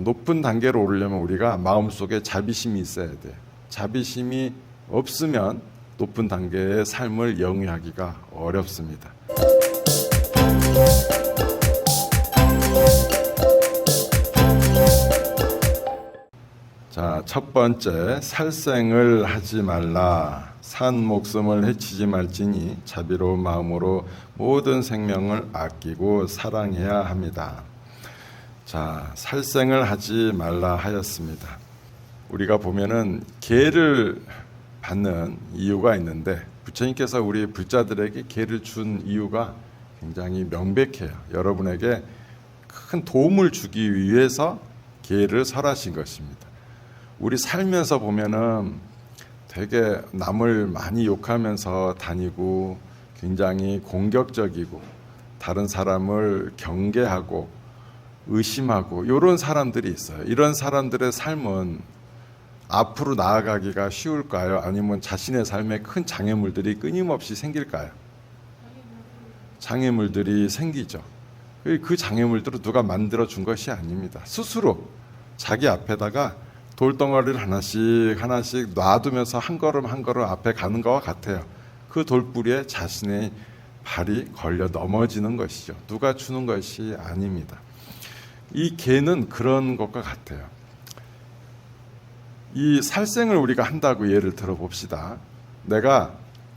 높은 단계로 오르려면 우리가 마음속에 자비심이 있어야 돼. 자비심이 없으면 높은 단계의 삶을 영위하기가 어렵습니다. 자, 첫 번째, 살생을 하지 말라. 산 목숨을 해치지 말지니 자비로운 마음으로 모든 생명을 아끼고 사랑해야 합니다. 자, 살생을 하지 말라 하였습니다. 우리가 보면은 계를 받는 이유가 있는데 부처님께서 우리 불자들에게 계를 준 이유가 굉장히 명백해요. 여러분에게 큰 도움을 주기 위해서 계를 설하신 것입니다. 우리 살면서 보면은 되게 남을 많이 욕하면서 다니고 굉장히 공격적이고 다른 사람을 경계하고 의심하고 이런 사람들이 있어요. 이런 사람들의 삶은 앞으로 나아가기가 쉬울까요? 아니면 자신의 삶에 큰 장애물들이 끊임없이 생길까요? 장애물들이 생기죠. 그 장애물들은 누가 만들어 준 것이 아닙니다. 스스로 자기 앞에다가 돌덩어리를 하나씩 놔두면서 한 걸음 한 걸음 앞에 가는 것과 같아요. 그 돌뿌리에 자신의 발이 걸려 넘어지는 것이죠. 누가 주는 것이 아닙니다. 이 개는 그런 것과 같아요. 이 살생을 우리가 한다고 예를 들어봅시다. 내가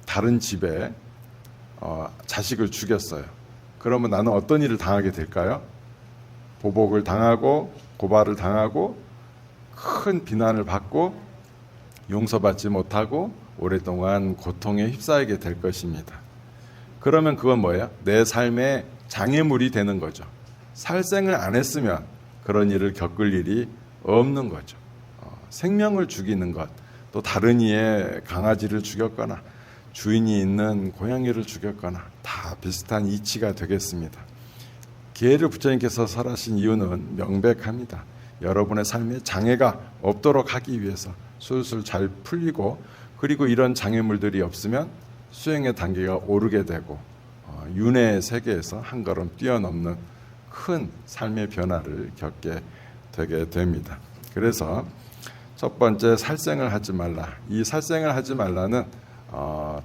다른 집에 자식을 죽였어요. 그러면 나는 어떤 일을 당하게 될까요? 보복을 당하고 고발을 당하고 큰 비난을 받고 용서받지 못하고 오랫동안 고통에 휩싸이게 될 것입니다. 그러면 그건 뭐예요? 내 삶의 장애물이 되는 거죠. 살생을 안 했으면 그런 일을 겪을 일이 없는 거죠. 생명을 죽이는 것, 또 다른 이의 강아지를 죽였거나 주인이 있는 고양이를 죽였거나 다 비슷한 이치가 되겠습니다. 계를 부처님께서 설하신 이유는 명백합니다. 여러분의 삶에 장애가 없도록 하기 위해서 술술 잘 풀리고, 그리고 이런 장애물들이 없으면 수행의 단계가 오르게 되고 윤회의 세계에서 한 걸음 뛰어넘는 큰 삶의 변화를 겪게 되게 됩니다. 그래서 첫 번째, 살생을 하지 말라. 이 살생을 하지 말라는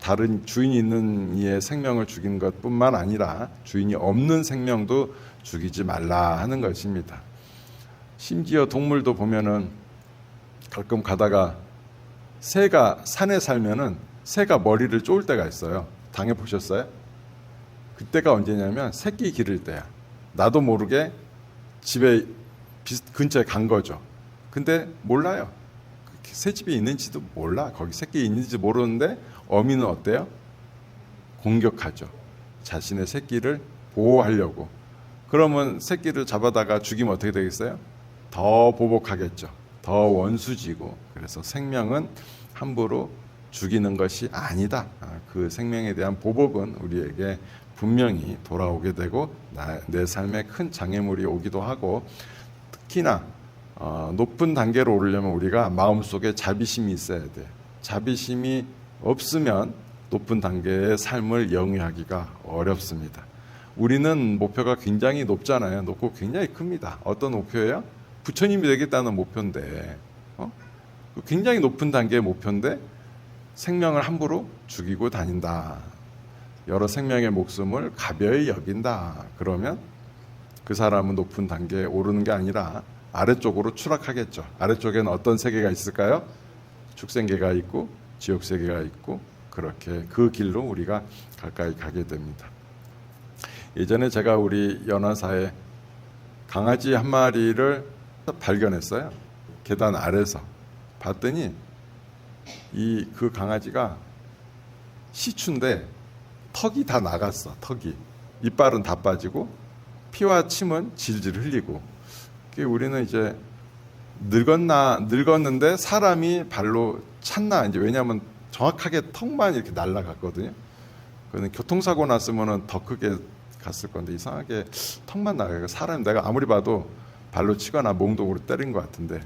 다른 주인이 있는 이의 생명을 죽이는 것뿐만 아니라 주인이 없는 생명도 죽이지 말라 하는 것입니다. 심지어 동물도 보면은 가끔 가다가 새가 산에 살면은 새가 머리를 쪼을 때가 있어요. 당해보셨어요? 그때가 언제냐면 새끼 기를 때야. 나도 모르게 집에 근처에 간 거죠. 근데 몰라요. 새집이 있는지도 몰라. 거기 새끼 있는지 모르는데 어미는 어때요? 공격하죠. 자신의 새끼를 보호하려고. 그러면 새끼를 잡아다가 죽이면 어떻게 되겠어요? 더 보복하겠죠. 더 원수지고. 그래서 생명은 함부로 죽이는 것이 아니다. 그 생명에 대한 보복은 우리에게 분명히 돌아오게 되고 내 삶에 큰 장애물이 오기도 하고, 특히나 높은 단계로 오르려면 우리가 마음속에 자비심이 있어야 돼. 자비심이 없으면 높은 단계의 삶을 영위하기가 어렵습니다. 우리는 목표가 굉장히 높잖아요. 높고 굉장히 큽니다. 어떤 목표예요? 부처님이 되겠다는 목표인데, 굉장히 높은 단계의 목표인데 생명을 함부로 죽이고 다닌다. 여러 생명의 목숨을 가벼이 여긴다. 그러면 그 사람은 높은 단계에 오르는 게 아니라 아래쪽으로 추락하겠죠. 아래쪽에는 어떤 세계가 있을까요? 축생계가 있고 지옥세계가 있고, 그렇게 그 길로 우리가 가까이 가게 됩니다. 예전에 제가 우리 연화사에 강아지 한 마리를 발견했어요. 계단 아래서 봤더니 그 강아지가 시추인데 턱이 다 나갔어. 턱이. 이빨은 다 빠지고 피와 침은 질질 흘리고. 우리는 이제 늙었는데 사람이 발로 찼나, 이제 왜냐하면 정확하게 턱만 이렇게 날아갔거든요. 그는 교통사고 났으면은 더 크게 갔을 건데 이상하게 턱만 나가요. 사람 내가 아무리 봐도 발로 치거나 몽둥으로 때린 것 같은데,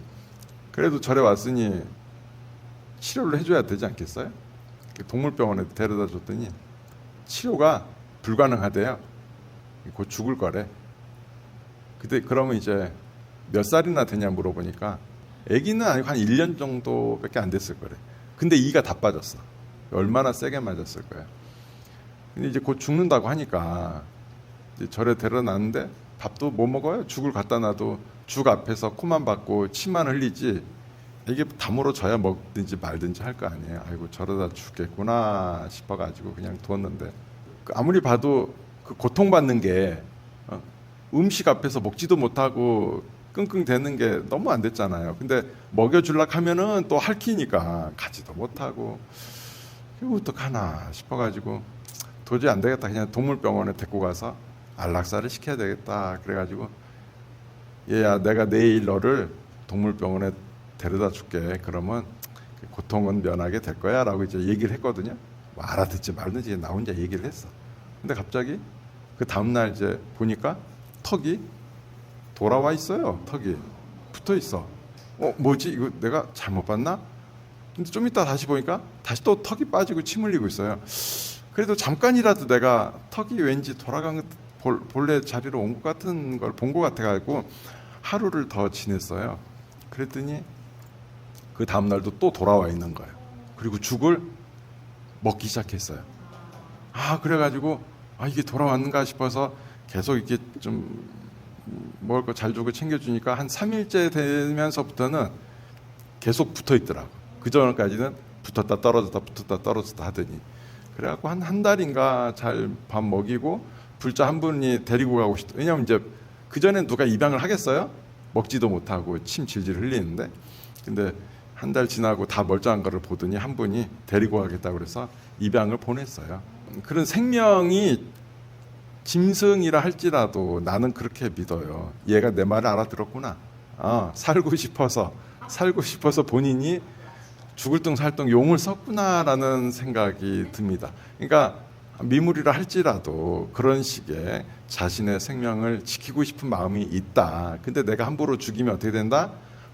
그래도 절에 왔으니 치료를 해줘야 되지 않겠어요? 동물병원에 데려다 줬더니 치료가 불가능하대요. 곧 죽을 거래. 그러면 이제 몇 살이나 되냐 물어보니까 아기는 아니고 한 1년 정도밖에 안 됐을 거래. 근데 이가 다 빠졌어. 얼마나 세게 맞았을 거야. 근데 이제 곧 죽는다고 하니까 이제 절에 데려놨는데 밥도 못 먹어요. 죽을 갖다 놔도 죽 앞에서 코만 받고 침만 흘리지 이게 다물어져야 먹든지 말든지 할 거 아니에요. 아이고 저러다 죽겠구나 싶어가지고 그냥 두었는데 아무리 봐도 그 고통받는 게 음식 앞에서 먹지도 못하고 끙끙대는 게 너무 안 됐잖아요. 근데 먹여주려고 하면은 또 핥히니까 가지도 못하고 이거 어떡하나 싶어가지고 도저히 안 되겠다. 그냥 동물병원에 데리고 가서 안락사를 시켜야 되겠다. 그래가지고 얘야 내가 내일 너를 동물병원에 데려다 줄게. 그러면 고통은 면하게 될 거야 라고 이제 얘기를 했거든요. 뭐 알아듣지 말든지 나 혼자 얘기를 했어. 근데 갑자기 그 다음날 이제 보니까 턱이 돌아와 있어요. 턱이 붙어 있어. 뭐지 이거 내가 잘못 봤나? 근데 좀 이따 다시 보니까 다시 또 턱이 빠지고 침 흘리고 있어요. 그래도 잠깐이라도 내가 턱이 왠지 돌아간 본래 자리로 온 것 같은 걸 본 것 같아가지고 하루를 더 지냈어요. 그랬더니 그 다음날도 또 돌아와 있는 거예요. 그리고 죽을 먹기 시작했어요. 그래가지고 이게 돌아왔는가 싶어서 계속 이렇게 좀 먹을 거 잘 주고 챙겨주니까 한 3일째 되면서부터는 계속 붙어 있더라고. 그 전까지는 붙었다 떨어졌다 하더니 그래갖고 한 달인가 잘 밥 먹이고 불자 한 분이 데리고 가고 싶다. 왜냐면 이제 그 전엔 누가 입양을 하겠어요? 먹지도 못하고 침 질질 흘리는데 근데 한 달 지나고 다 멀쩡한 거를 보더니 한 분이 데리고 가겠다고 그래서 입양을 보냈어요. 그런 생명이 짐승이라 할지라도 나는 그렇게 믿어요. 얘가 내 말을 알아들었구나. 살고 싶어서 본인이 죽을 둥 살 둥 용을 썼구나라는 생각이 듭니다. 그러니까 미물이라 할지라도 그런 식의 자신의 생명을 지키고 싶은 마음이 있다. 근데 내가 함부로 죽이면 어떻게 된다?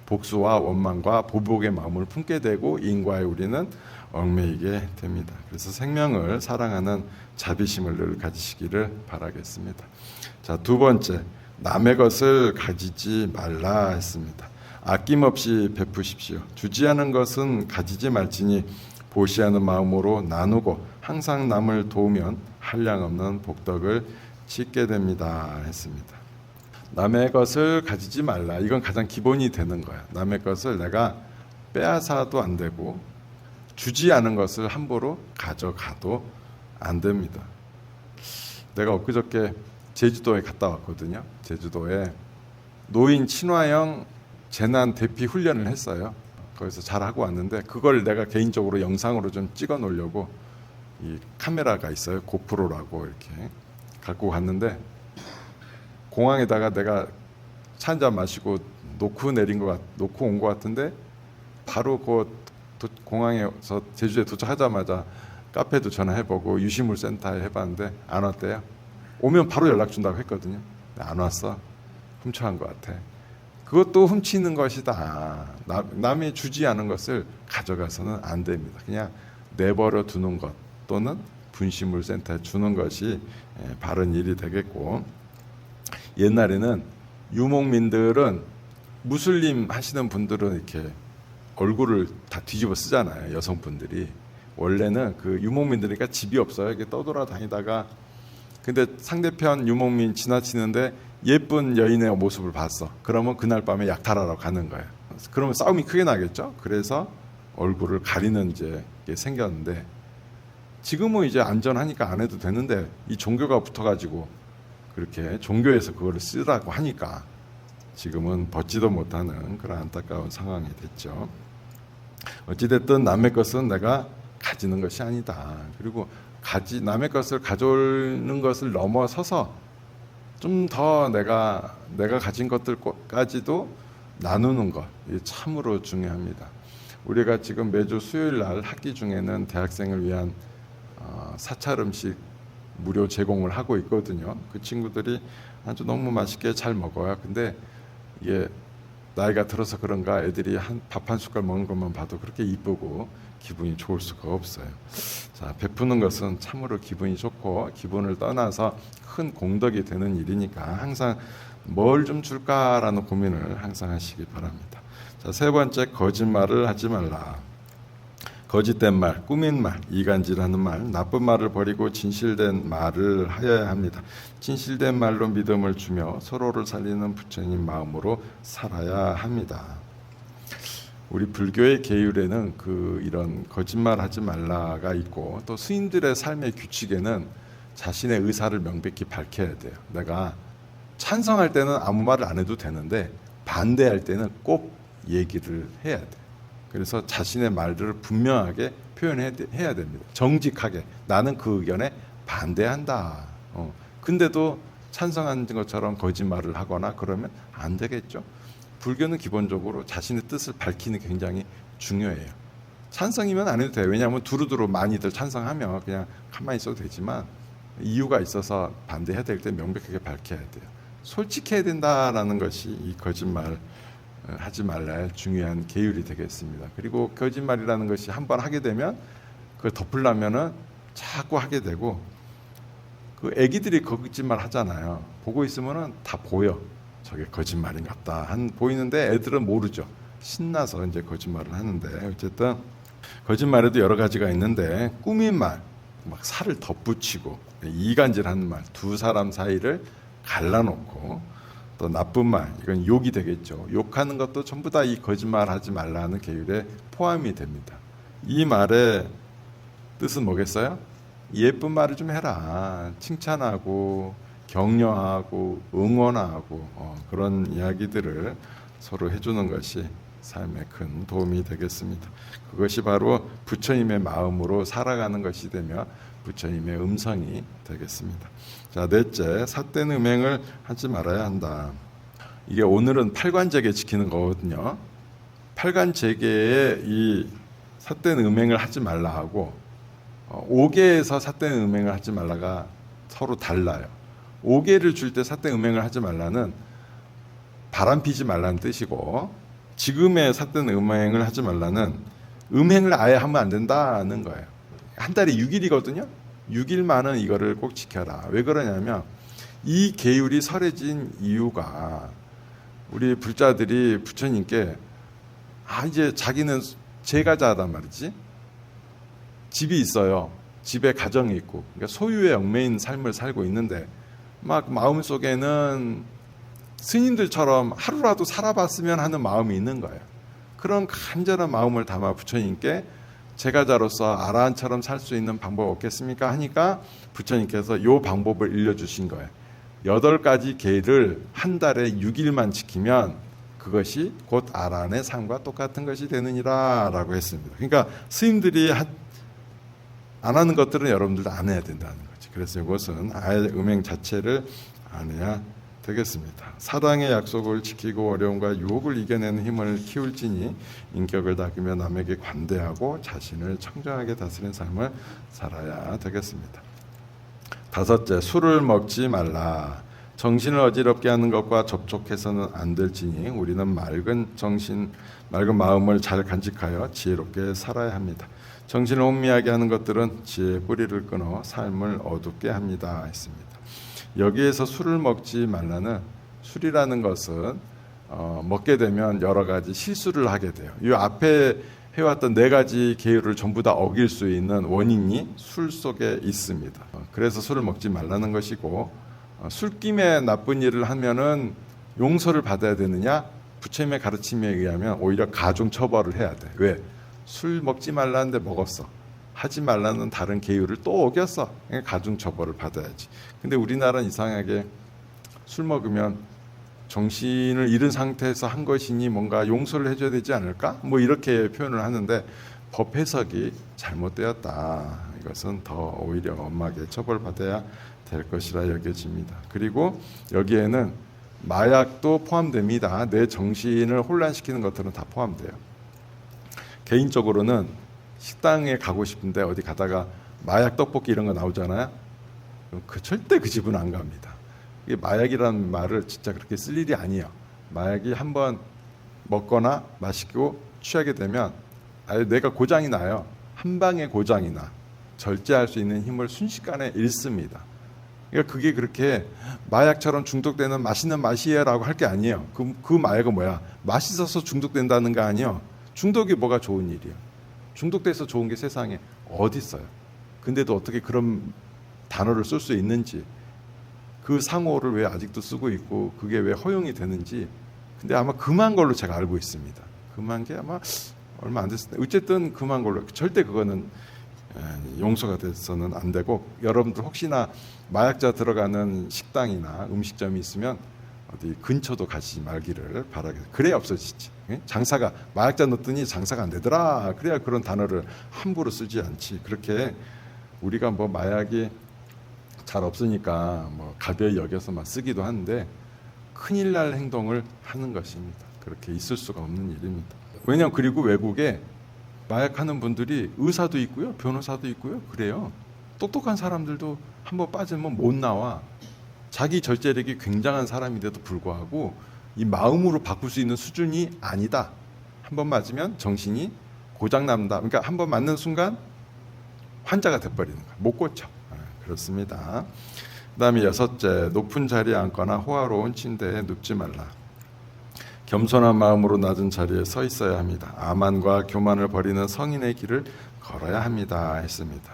복수와 원망과 보복의 마음을 품게 되고 인과에 우리는 얽매이게 됩니다. 그래서 생명을 사랑하는 자비심을 늘 가지시기를 바라겠습니다. 자, 두 번째, 남의 것을 가지지 말라 했습니다. 아낌없이 베푸십시오. 주지 않은 것은 가지지 말지니 보시하는 마음으로 나누고 항상 남을 도우면 한량없는 복덕을 짓게 됩니다 했습니다. 남의 것을 가지지 말라. 이건 가장 기본이 되는 거야. 남의 것을 내가 빼앗아도 안 되고 주지 않은 것을 함부로 가져가도 안 됩니다. 내가 엊그저께 제주도에 갔다 왔거든요. 제주도에 노인 친화형 재난 대피 훈련을 했어요. 거기서 잘 하고 왔는데 그걸 내가 개인적으로 영상으로 좀 찍어 놓으려고 이 카메라가 있어요. 고프로라고 이렇게 갖고 갔는데 공항에다가 내가 차 한잔 마시고 놓고 온 것 같은데 바로 그 공항에서 제주도에 도착하자마자 카페도 전화해보고 유시물센터에 해봤는데 안 왔대요. 오면 바로 연락 준다고 했거든요. 안 왔어. 훔쳐간 것 같아. 그것도 훔치는 것이다. 남이 주지 않은 것을 가져가서는 안 됩니다. 그냥 내버려 두는 것 또는 분시물센터에 주는 것이 바른 일이 되겠고, 옛날에는 유목민들은 무슬림 하시는 분들은 이렇게 얼굴을 다 뒤집어 쓰잖아요. 여성분들이. 원래는 그 유목민들이니까 집이 없어요. 이렇게 떠돌아다니다가 근데 상대편 유목민 지나치는데 예쁜 여인의 모습을 봤어. 그러면 그날 밤에 약탈하러 가는 거예요. 그러면 싸움이 크게 나겠죠. 그래서 얼굴을 가리는 이제 게 생겼는데 지금은 이제 안전하니까 안 해도 되는데 이 종교가 붙어가지고 그렇게 종교에서 그거를 쓰라고 하니까 지금은 벗지도 못하는 그런 안타까운 상황이 됐죠. 어찌됐든 남의 것은 내가 가지는 것이 아니다. 그리고 남의 것을 가져오는 것을 넘어서서 좀 더 내가 가진 것들까지도 나누는 것, 이게 참으로 중요합니다. 우리가 지금 매주 수요일 날 학기 중에는 대학생을 위한 사찰 음식 무료 제공을 하고 있거든요. 그 친구들이 아주 너무 맛있게 잘 먹어요. 근데 이게 나이가 들어서 그런가 애들이 밥 한 숟갈 먹는 것만 봐도 그렇게 이쁘고 기분이 좋을 수가 없어요. 자, 베푸는 것은 참으로 기분이 좋고 기분을 떠나서 큰 공덕이 되는 일이니까 항상 뭘 좀 줄까라는 고민을 항상 하시기 바랍니다. 자, 세 번째, 거짓말을 하지 말라. 거짓된 말, 꾸민 말, 이간질하는 말, 나쁜 말을 버리고 진실된 말을 하여야 합니다. 진실된 말로 믿음을 주며 서로를 살리는 부처님 마음으로 살아야 합니다. 우리 불교의 계율에는 이런 거짓말하지 말라가 있고, 또 스님들의 삶의 규칙에는 자신의 의사를 명백히 밝혀야 돼요. 내가 찬성할 때는 아무 말을 안 해도 되는데 반대할 때는 꼭 얘기를 해야 돼. 그래서 자신의 말들을 분명하게 표현해야 됩니다. 정직하게 나는 그 의견에 반대한다. 근데도 찬성한 것처럼 거짓말을 하거나 그러면 안 되겠죠. 불교는 기본적으로 자신의 뜻을 밝히는 게 굉장히 중요해요. 찬성이면 안 해도 돼요. 왜냐하면 두루두루 많이들 찬성하면 그냥 가만히 있어도 되지만 이유가 있어서 반대해야 될 때 명백하게 밝혀야 돼요. 솔직해야 된다라는 것이 이 거짓말 하지 말라의 중요한 계율이 되겠습니다. 그리고 거짓말이라는 것이 한번 하게 되면 그걸 덮으려면은 자꾸 하게 되고, 그 애기들이 거짓말 하잖아요. 보고 있으면은 다 보여. 저게 거짓말인 것 같다. 보이는데 애들은 모르죠. 신나서 이제 거짓말을 하는데, 어쨌든 거짓말에도 여러 가지가 있는데, 꾸민 말, 막 살을 덧붙이고 이간질하는 말, 두 사람 사이를 갈라놓고, 또 나쁜 말, 이건 욕이 되겠죠. 욕하는 것도 전부 다 이 거짓말하지 말라는 계율에 포함이 됩니다. 이 말의 뜻은 뭐겠어요? 예쁜 말을 좀 해라. 칭찬하고 격려하고 응원하고 그런 이야기들을 서로 해주는 것이 삶에 큰 도움이 되겠습니다. 그것이 바로 부처님의 마음으로 살아가는 것이 되며 부처님의 음성이 되겠습니다. 자, 넷째, 삿된 음행을 하지 말아야 한다. 이게 오늘은 팔관제계 지키는 거거든요. 팔관제계에 이 삿된 음행을 하지 말라 하고 5계에서 삿된 음행을 하지 말라가 서로 달라요. 5계를 줄 때 삿된 음행을 하지 말라는 바람 피지 말라는 뜻이고, 지금의 삿된 음행을 하지 말라는 음행을 아예 하면 안 된다는 거예요. 한 달에 6일이거든요. 6일만은 이거를 꼭 지켜라. 왜 그러냐면 이 계율이 설해진 이유가, 우리 불자들이 부처님께 이제 자기는 제가자단 말이지. 집이 있어요. 집에 가정이 있고, 그러니까 소유에 얽매인 삶을 살고 있는데 막 마음속에는 스님들처럼 하루라도 살아봤으면 하는 마음이 있는 거예요. 그런 간절한 마음을 담아 부처님께 제가자로서 아라한처럼 살 수 있는 방법 없겠습니까? 하니까 부처님께서 이 방법을 일러주신 거예요. 8가지 계를 한 달에 6일만 지키면 그것이 곧 아라한의 삶과 똑같은 것이 되느니라 라고 했습니다. 그러니까 스님들이 안 하는 것들은 여러분들도 안 해야 된다는 거지. 그래서 이것은 아예 음행 자체를 안 해야 되겠습니다. 사랑의 약속을 지키고 어려움과 유혹을 이겨내는 힘을 키울지니 인격을 다기며 남에게 관대하고 자신을 청정하게 다스리는 삶을 살아야 되겠습니다. 5째, 술을 먹지 말라. 정신을 어지럽게 하는 것과 접촉해서는 안 될지니 우리는 맑은 마음을 잘 간직하여 지혜롭게 살아야 합니다. 정신을 혼미하게 하는 것들은 지혜의 뿌리를 끊어 삶을 어둡게 합니다 했습니다. 여기에서 술을 먹지 말라는, 술이라는 것은 먹게 되면 여러 가지 실수를 하게 돼요. 이 앞에 해왔던 4가지 계율을 전부 다 어길 수 있는 원인이 술 속에 있습니다. 그래서 술을 먹지 말라는 것이고, 술김에 나쁜 일을 하면은 용서를 받아야 되느냐? 부처님의 가르침에 의하면 오히려 가중 처벌을 해야 돼. 왜? 술 먹지 말라는데 먹었어. 하지 말라는 다른 계율을 또 어겼어. 그러니까 가중 처벌을 받아야지. 근데 우리나라는 이상하게 술 먹으면 정신을 잃은 상태에서 한 것이니 뭔가 용서를 해줘야 되지 않을까? 뭐 이렇게 표현을 하는데 법 해석이 잘못되었다. 이것은 더 오히려 엄하게 처벌받아야 될 것이라 여겨집니다. 그리고 여기에는 마약도 포함됩니다. 내 정신을 혼란시키는 것들은 다 포함돼요. 개인적으로는 식당에 가고 싶은데 어디 가다가 마약 떡볶이 이런 거 나오잖아요. 절대 그 집은 안 갑니다. 이게 마약이라는 말을 진짜 그렇게 쓸 일이 아니에요. 마약이 한번 먹거나 마시고 취하게 되면 뇌가 고장이 나요. 한 방에 고장이 나. 절제할 수 있는 힘을 순식간에 잃습니다. 그러니까 그게 그렇게 마약처럼 중독되는 맛있는 맛이에요라고 할 게 아니에요. 그 마약은 뭐야? 맛있어서 중독된다는 거 아니에요. 중독이 뭐가 좋은 일이에요? 중독돼서 좋은 게 세상에 어디 있어요? 근데도 어떻게 그런 단어를 쓸 수 있는지, 그 상호를 왜 아직도 쓰고 있고 그게 왜 허용이 되는지. 근데 아마 금한 걸로 제가 알고 있습니다. 금한 게 아마 얼마 안 됐을 때, 어쨌든 금한 걸로, 절대 그거는 용서가 돼서는 안 되고, 여러분들 혹시나 마약자 들어가는 식당이나 음식점이 있으면 어디 근처도 가지 말기를 바라겠습니다. 그래야 없어지지. 장사가, 마약자 넣었더니 장사가 안 되더라, 그래야 그런 단어를 함부로 쓰지 않지. 그렇게 우리가 뭐 마약이 잘 없으니까 뭐 가벼이 여겨서만 쓰기도 하는데 큰일 날 행동을 하는 것입니다. 그렇게 있을 수가 없는 일입니다. 왜냐하면 그리고 외국에 마약하는 분들이 의사도 있고요, 변호사도 있고요, 그래요. 똑똑한 사람들도 한번 빠지면 못 나와. 자기 절제력이 굉장한 사람인데도 불구하고 이 마음으로 바꿀 수 있는 수준이 아니다. 한번 맞으면 정신이 고장납니다. 그러니까 한번 맞는 순간 환자가 돼버리는 거야. 못 고쳐. 그렇습니다. 그 다음에 6째, 높은 자리에 앉거나 호화로운 침대에 눕지 말라. 겸손한 마음으로 낮은 자리에 서 있어야 합니다. 아만과 교만을 버리는 성인의 길을 걸어야 합니다 했습니다.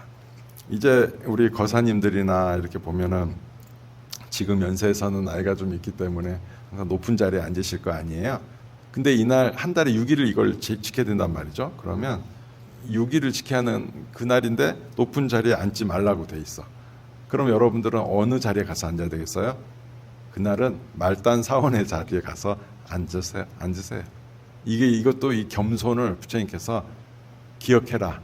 이제 우리 거사님들이나 이렇게 보면은 지금 연세에서는 나이가 좀 있기 때문에 항상 높은 자리에 앉으실 거 아니에요. 근데 이날 한 달에 6일을 이걸 지켜야 된단 말이죠. 그러면 6일을 지켜야 하는 그날인데 높은 자리에 앉지 말라고 돼 있어. 그럼 여러분들은 어느 자리에 가서 앉아야 되겠어요? 그날은 말단 사원의 자리에 가서 앉으세요. 이것도 이 겸손을 부처님께서 기억해라.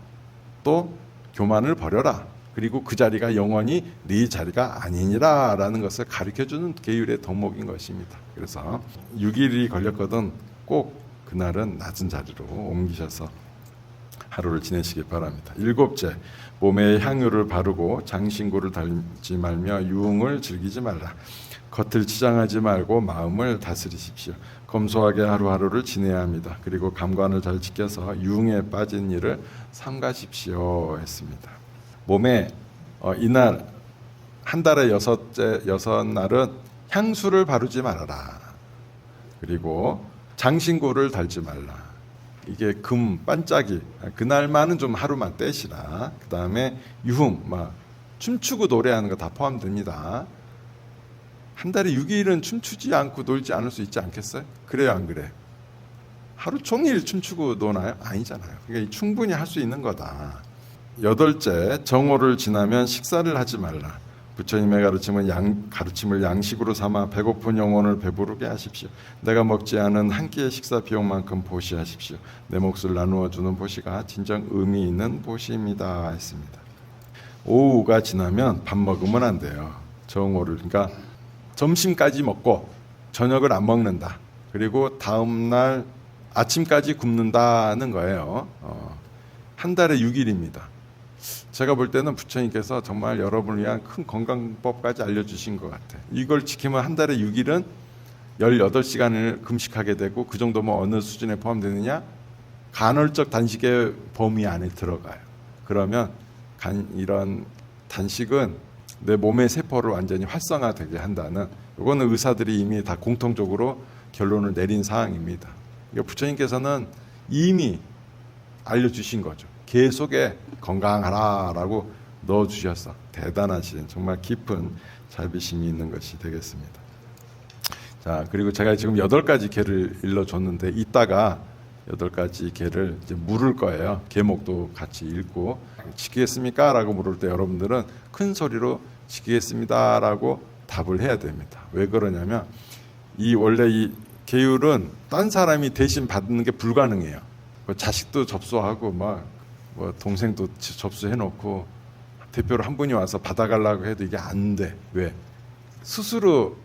또 교만을 버려라. 그리고 그 자리가 영원히 네 자리가 아니니라 라는 것을 가르쳐주는 계율의 덕목인 것입니다. 그래서 6일이 걸렸거든 꼭 그날은 낮은 자리로 옮기셔서 하루를 지내시기 바랍니다. 7째, 몸에 향유를 바르고 장신구를 달지 말며 유흥을 즐기지 말라. 겉을 치장하지 말고 마음을 다스리십시오. 검소하게 하루하루를 지내야 합니다. 그리고 감관을 잘 지켜서 유흥에 빠진 일을 삼가십시오 했습니다. 몸에 이날 한 달에 6날은 향수를 바르지 말아라. 그리고 장신구를 달지 말라. 이게 금 반짝이, 그날만은 좀 하루만 떼시라. 그 다음에 유흥, 막 춤추고 노래하는 거 다 포함됩니다. 한 달에 6일은 춤추지 않고 놀지 않을 수 있지 않겠어요? 그래요, 안 그래? 하루 종일 춤추고 노나요? 아니잖아요. 그러니까 충분히 할 수 있는 거다. 8째, 정오를 지나면 식사를 하지 말라. 부처님의 가르침을 양식으로 삼아 배고픈 영혼을 배부르게 하십시오. 내가 먹지 않은 한 끼의 식사 비용만큼 보시하십시오. 내 몫을 나누어 주는 보시가 진정 의미 있는 보시입니다 했습니다. 오후가 지나면 밥 먹으면 안 돼요. 정오를, 그러니까 점심까지 먹고 저녁을 안 먹는다. 그리고 다음 날 아침까지 굶는다는 거예요. 한 달에 6일입니다. 제가 볼 때는 부처님께서 정말 여러분을 위한 큰 건강법까지 알려주신 것 같아요. 이걸 지키면 한 달에 6일은 18시간을 금식하게 되고, 그 정도면 어느 수준에 포함되느냐? 간헐적 단식의 범위 안에 들어가요. 그러면 이런 단식은 내 몸의 세포를 완전히 활성화되게 한다는, 이거는 의사들이 이미 다 공통적으로 결론을 내린 사항입니다. 그러니까 부처님께서는 이미 알려주신 거죠. 계속에 건강하라라고 넣어주셔서 대단하신, 정말 깊은 자비심이 있는 것이 되겠습니다. 자, 그리고 제가 지금 8가지 계를 일러줬는데 이따가 8가지 계를 이제 물을 거예요. 계목도 같이 읽고, 지키겠습니까? 라고 물을 때 여러분들은 큰 소리로 지키겠습니다 라고 답을 해야 됩니다. 왜 그러냐면 원래 이 계율은 딴 사람이 대신 받는 게 불가능해요. 자식도 접수하고 뭐 동생도 접수해놓고 대표로 한 분이 와서 받아가려고 해도 이게 안 돼. 왜? 스스로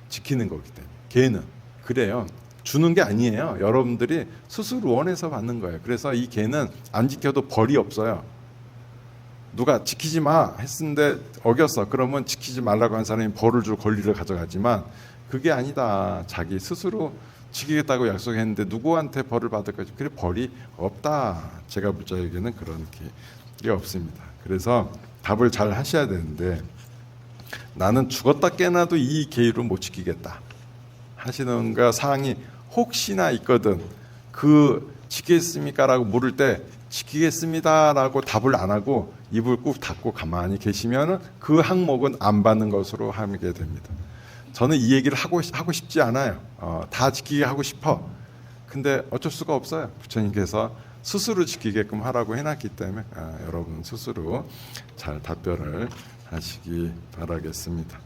지키는 거기 때문에. 걔는 그래요. 주는 게 아니에요. 여러분들이 스스로 원해서 받는 거예요. 그래서 이 걔는 안 지켜도 벌이 없어요. 누가 지키지 마 했는데 어겼어. 그러면 지키지 말라고 한 사람이 벌을 줄 권리를 가져가지만, 그게 아니다. 자기 스스로 지키겠다고 약속했는데 누구한테 벌을 받을 거지? 그래, 벌이 없다. 제가 볼 적에는 그런 게 없습니다. 그래서 답을 잘 하셔야 되는데, 나는 죽었다 깨나도 이 계율을 못 지키겠다 하시는 가 사항이 혹시나 있거든 그 지키겠습니까? 라고 물을 때 지키겠습니다 라고 답을 안 하고 입을 꾹 닫고 가만히 계시면 그 항목은 안 받는 것으로 하게 됩니다. 저는 이 얘기를 하고 싶지 않아요. 다 지키게 하고 싶어. 근데 어쩔 수가 없어요. 부처님께서 스스로 지키게끔 하라고 해놨기 때문에 여러분 스스로 잘 답변을 하시기 바라겠습니다.